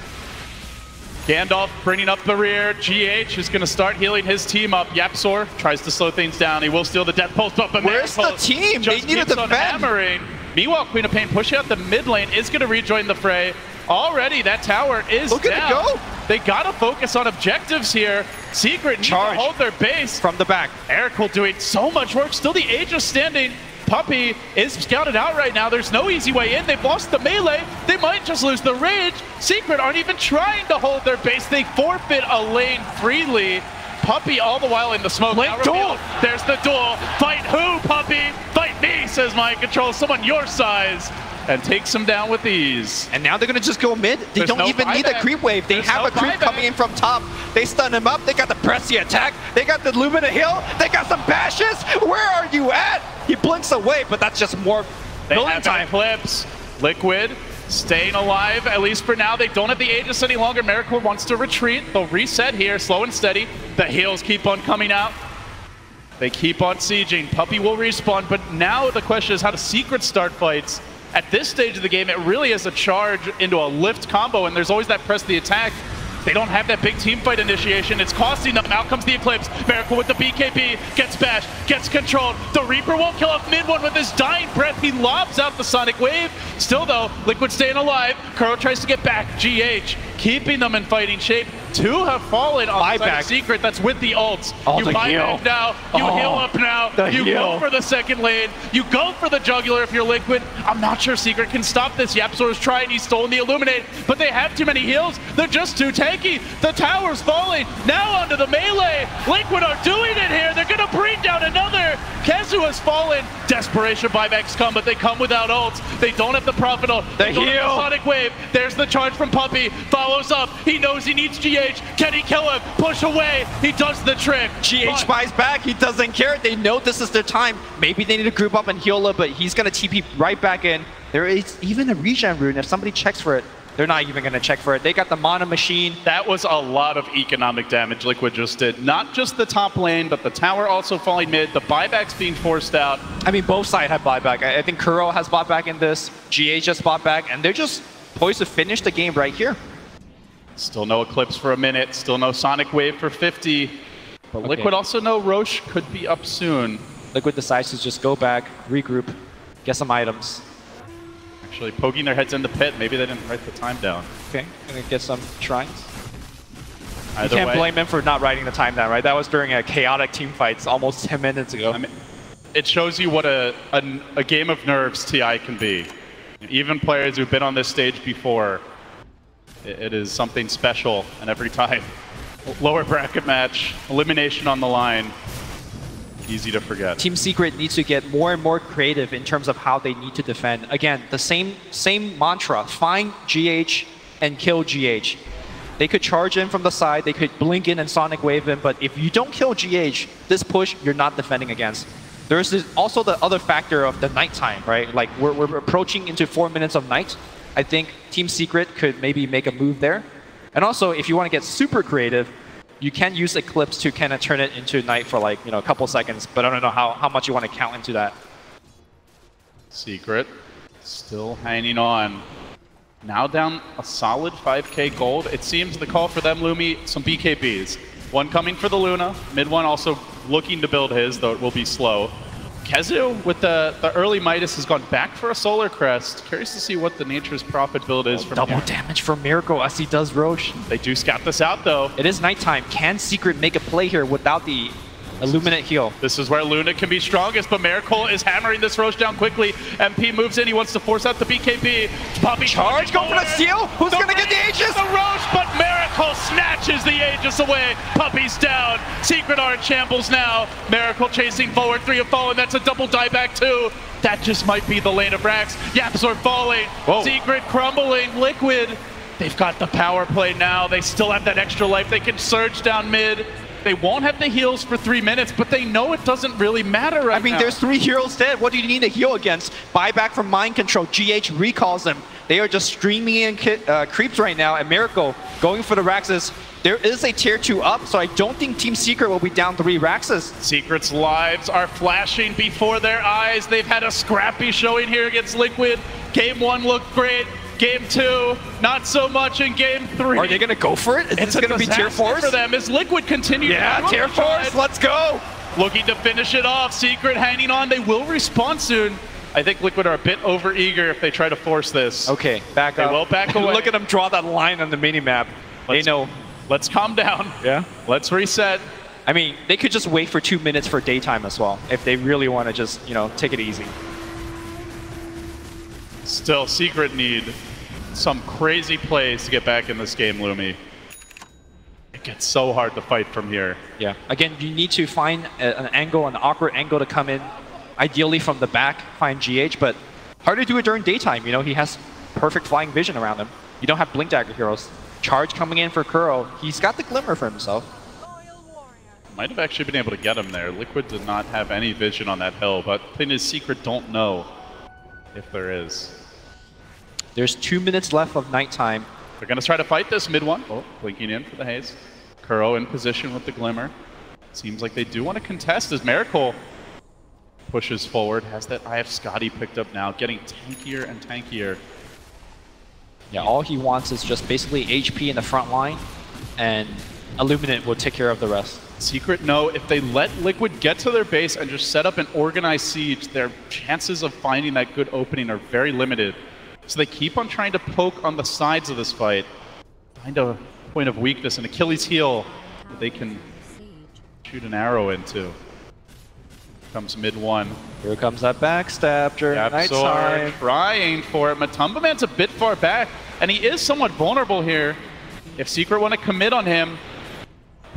Gandalf bringing up the rear. GH is going to start healing his team up. Yapzor tries to slow things down. He will steal the Death Pulse, but where's the team? They need to defend. Hammering. Meanwhile, Queen of Pain pushing out the mid lane is going to rejoin the fray. Already, that tower is Look down. at it go. They got to focus on objectives here. Secret needs to hold their base. From the back. Erical doing so much work. Still the Aegis standing. Puppey is scouted out right now. There's no easy way in. They've lost the melee. They might just lose the Rage. Secret aren't even trying to hold their base. They forfeit a lane freely. Puppey all the while in the smoke. Link duel. There's the duel. Fight who, Puppey? Fight me, says Mind Control. Someone your size. And takes him down with ease. And now they're going to just go mid. They don't even need a creep wave. They have a creep coming in from top. They stun him up. They got the Pressy attack. They got the Lumina Hill. They got some bashes. Where are you at? He blinks away, but that's just more building time. Eclipse. Liquid staying alive, at least for now. They don't have the Aegis any longer. Miracle wants to retreat. They'll reset here, slow and steady. The heals keep on coming out. They keep on sieging. Puppey will respawn, but now the question is how to Secret start fights. At this stage of the game, it really is a charge into a lift combo, and there's always that press the attack. They don't have that big team fight initiation. It's costing them. Out comes the Eclipse. Miracle with the BKB. Gets bashed. Gets controlled. The Reaper won't kill off mid one with his dying breath. He lobs out the Sonic Wave. Still, though, Liquid staying alive. Kuro tries to get back. GH keeping them in fighting shape. Two have fallen on the side of Secret. That's with the ults. You buy back now. You heal up now. You go for the second lane. You go for the jugular if you're Liquid. I'm not sure Secret can stop this. Yapzor is trying. He's stolen the Illuminate, but they have too many heals. They're just too tanky. The tower's falling. Now onto the melee. Liquid are doing it here. They're going to bring down another. Kezu has fallen. Desperation buybacks come, but they come without ults. They don't have the Prophet. They don't have the Sonic Wave. There's the charge from Puppey. Follows up. He knows he needs GH. Can he kill him? Push away. He does the trick. GH buys back. He doesn't care. They know this is their time. Maybe they need to group up and heal up, but he's going to TP right back in. There is even a regen rune. If somebody checks for it, they're not even going to check for it. They got the Mana Machine. That was a lot of economic damage Liquid just did. Not just the top lane, but the tower also falling mid. The buybacks being forced out. I mean, both sides have buyback. I think Kuro has bought back in this. GH just bought back, and they're just poised to finish the game right here. Still no Eclipse for a minute. Still no Sonic Wave for 50. But Liquid also know Roche could be up soon. Liquid decides to just go back, regroup, get some items. Actually poking their heads in the pit. Maybe they didn't write the time down. Okay, gonna get some shrines. Either you can't blame him for not writing the time down, right? That was during a chaotic team fights almost 10 minutes ago. I mean, it shows you what a game of nerves TI can be. Even players who've been on this stage before, it is something special, and every time. Lower bracket match, elimination on the line, easy to forget. Team Secret needs to get more and more creative in terms of how they need to defend. Again, the same mantra, find GH and kill GH. They could charge in from the side, they could blink in and Sonic Wave in, but if you don't kill GH, this push, you're not defending against. There's also the other factor of the nighttime, right? Like, we're approaching into 4 minutes of night. I think Team Secret could maybe make a move there. And also, if you want to get super creative, you can use Eclipse to kind of turn it into night for like, a couple seconds, but I don't know how much you want to count into that. Secret still hanging on. Now down a solid 5k gold. It seems the call for them, Lumi, some BKBs. One coming for the Luna, mid one also looking to build his, though it will be slow. KheZu with the early Midas has gone back for a Solar Crest. Curious to see what the Nature's Prophet build is from Double here. damage from Miracle as he does Roche. They do scout this out though. It is nighttime. Can Secret make a play here without the Illuminate heal? This is where Luna can be strongest, but Miracle is hammering this Roche down quickly. MP moves in, he wants to force out the BKB. Puppey Charge, go for the steal! Who's gonna get the Aegis? The Roche, but Miracle snatches the Aegis away. Puppey's down. Secret are in shambles now. Miracle chasing forward, 3 have fallen. That's a double dieback too. That just might be the lane of Rax. Yaps are falling. Whoa. Secret crumbling. Liquid, they've got the power play now. They still have that extra life. They can surge down mid. They won't have the heals for 3 minutes, but they know it doesn't really matter right now. There's 3 heroes dead. What do you need to heal against? Buyback from Mind Control. GH recalls them. They are just streaming in creeps right now, and Miracle going for the Raxes. There is a tier 2 up, so I don't think Team Secret will be down 3 Raxes. Secret's lives are flashing before their eyes. They've had a scrappy showing here against Liquid. Game 1 looked great. Game 2, not so much in Game 3. Are they going to go for it? Is this going to be tier 4 for them as Liquid continue. Yeah, tier 4, let's go. Looking to finish it off. Secret hanging on. They will respawn soon. I think Liquid are a bit over-eager if they try to force this. Okay, back up. They will back away. Look at them draw that line on the minimap. They know. Let's calm down. Yeah. Let's reset. They could just wait for 2 minutes for daytime as well, if they really want to just, take it easy. Still, Secret need some crazy plays to get back in this game, Lumi. It gets so hard to fight from here. Yeah. Again, you need to find an angle, an awkward angle to come in, ideally from the back, find GH, but hard to do it during daytime. He has perfect flying vision around him. You don't have Blink Dagger heroes. Charge coming in for Kuro. He's got the Glimmer for himself. Might have actually been able to get him there. Liquid did not have any vision on that hill, but the thing is, Secret don't know if there is. There's 2 minutes left of nighttime. They're going to try to fight this mid one. Oh, blinking in for the haze. Kuro in position with the Glimmer. Seems like they do want to contest as Miracle pushes forward. Has that IF Scotty picked up now, getting tankier and tankier. Yeah, all he wants is just basically HP in the front line, and Illuminate will take care of the rest. Secret know if they let Liquid get to their base and just set up an organized siege, their chances of finding that good opening are very limited. So they keep on trying to poke on the sides of this fight, find a point of weakness, an Achilles heel that they can shoot an arrow into. Comes mid one. Here comes that backstab during nighttime. Trying for it. Matumba Man's a bit far back, and he is somewhat vulnerable here. If Secret want to commit on him.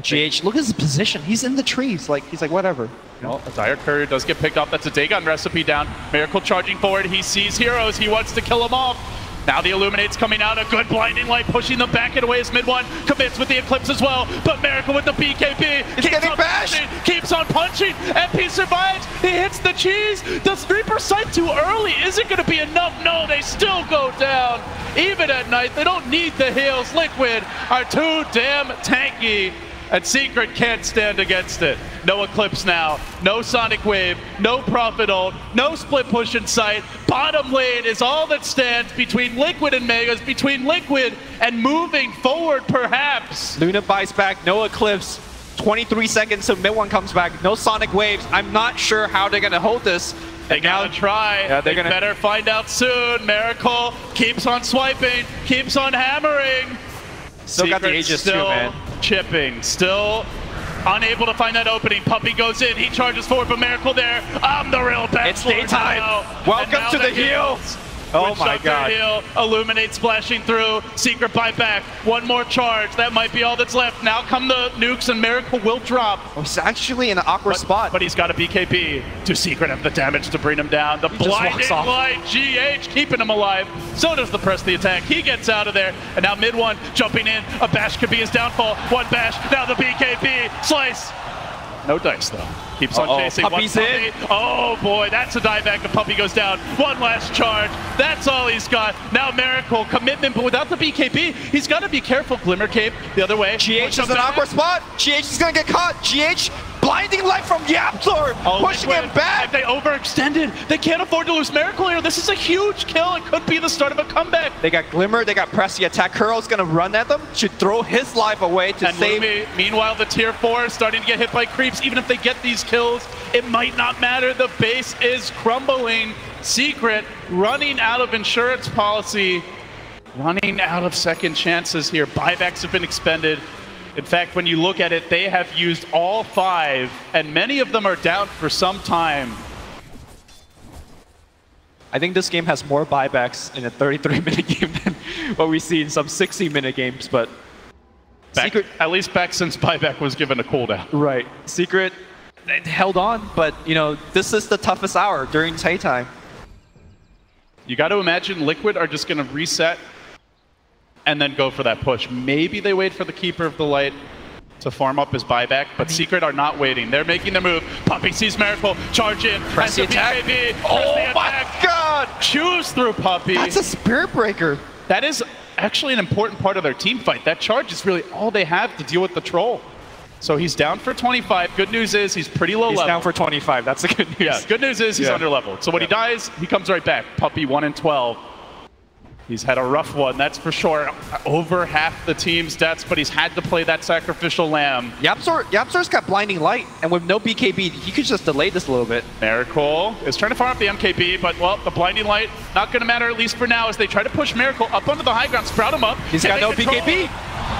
GH, look at his position. He's in the trees. He's like, whatever. Well, a Dire Courier does get picked off. That's a Dagon recipe down. Miracle charging forward. He sees heroes. He wants to kill them off. Now the Illuminate's coming out. A good blinding light pushing them back and away as mid one. Commits with the Eclipse as well. But Miracle with the BKB. He's getting bashed. Keeps on punching. MP survives. He hits the cheese. Does Reaper sight too early? Is it going to be enough? No, they still go down. Even at night, they don't need the heals. Liquid are too damn tanky. And Secret can't stand against it. No Eclipse now, no Sonic Wave, no Prophet ult, no split push in sight. Bottom lane is all that stands between Liquid and Megas, between Liquid and moving forward perhaps. Luna buys back, no Eclipse. 23 seconds till mid one comes back, no Sonic Waves. I'm not sure how they're gonna hold this. They gotta try. Yeah, they better find out soon. Miracle keeps on swiping, keeps on hammering. Still got the Aegis too, man. Chipping, still unable to find that opening. Puppey goes in, he charges forward, but Miracle there. I'm the real best. It's daytime. Welcome to the heels. Oh my god. Heal, Illuminate splashing through, Secret buyback, one more charge, that might be all that's left. Now come the nukes and Miracle will drop. Oh, he's actually in an awkward spot. But he's got a BKB. Do Secret have the damage to bring him down? The blinding light, GH keeping him alive. So does the press the attack. He gets out of there. And now mid one jumping in. A bash could be his downfall. One bash, now the BKB. Slice. No dice though. Keeps on chasing. Puppey's in. Oh boy, that's a dieback. The Puppey goes down. One last charge. That's all he's got. Now Miracle, commitment, but without the BKB, he's got to be careful. Glimmer Cape the other way. GH is an awkward spot. GH is going to get caught. GH, blinding light from YapzOr, pushing him back. If they overextended, they can't afford to lose Miracle here. This is a huge kill. It could be the start of a comeback. They got Glimmer, they got Press the attack. Curl's going to run at them, should throw his life away to save. Lumi, meanwhile, the tier 4 is starting to get hit by creeps. Even if they get these kills, it might not matter. The base is crumbling. Secret running out of insurance policy, running out of second chances here. Buybacks have been expended. In fact, when you look at it, they have used all 5, and many of them are down for some time. I think this game has more buybacks in a 33-minute game than what we see in some 60-minute games, but Secret, at least back since buyback was given a cooldown. Right. Secret held on, but you know, this is the toughest hour during Taytime. You got to imagine Liquid are just going to reset and then go for that push. Maybe they wait for the Keeper of the Light to farm up his buyback, but Secret are not waiting. They're making the move. Puppey sees Miracle, charge in, press the attack. BKB, oh my god! Choose through Puppey. That's a Spirit Breaker. That is actually an important part of their team fight. That charge is really all they have to deal with the Troll. So he's down for 25. Good news is he's pretty low level. He's down for 25. That's the good news. Yeah, good news is he's under leveled. So when he dies, he comes right back. Puppey 1 and 12. He's had a rough one, that's for sure. Over half the team's deaths, but he's had to play that sacrificial lamb. YapzOr's got blinding light, and with no BKB, he could just delay this a little bit. Miracle is trying to farm up the MKB, but well, the blinding light not going to matter, at least for now, as they try to push Miracle up onto the high ground, sprout him up. He's got no BKB.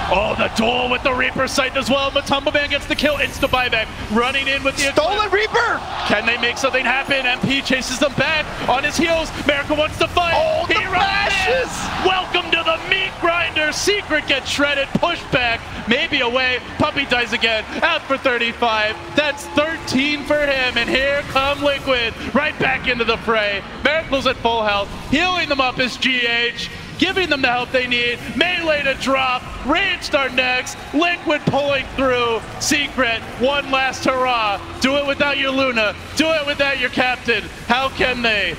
Oh, the duel with the Reaper sight as well. Matumbaman gets the kill. Insta buyback. Running in with the Stolen Reaper! Can they make something happen? MP chases them back on his heels. Miracle wants to fight. Oh, the flashes! Welcome to the meat grinder. Secret gets shredded. Pushed back. Maybe away. Puppey dies again. Out for 35. That's 13 for him. And here come Liquid. Right back into the fray. Miracle's at full health. Healing them up is GH. Giving them the help they need. Melee to drop. Rage start next. Liquid pulling through. Secret, one last hurrah. Do it without your Luna. Do it without your captain. How can they?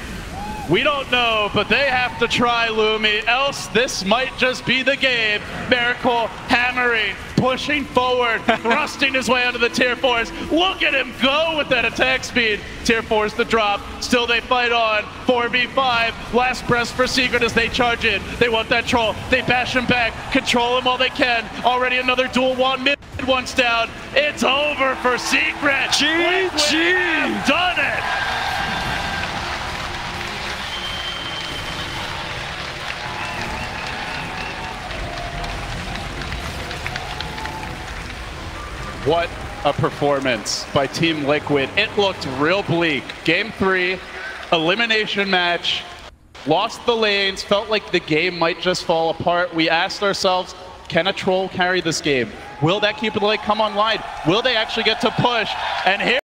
We don't know, but they have to try, Lumi. Else, this might just be the game. Miracle hammering, pushing forward, thrusting his way onto the tier 4s. Look at him go with that attack speed. Tier 4s the drop. Still they fight on. 4v5. Last press for Secret as they charge in. They want that troll. They bash him back. Control him while they can. Already another dual one. Mid one's down. It's over for Secret. GG! Done it! What a performance by Team Liquid. It looked real bleak. Game 3, elimination match, lost the lanes, felt like the game might just fall apart. We asked ourselves, can a troll carry this game? Will that Keeper of the Light come online? Will they actually get to push? And here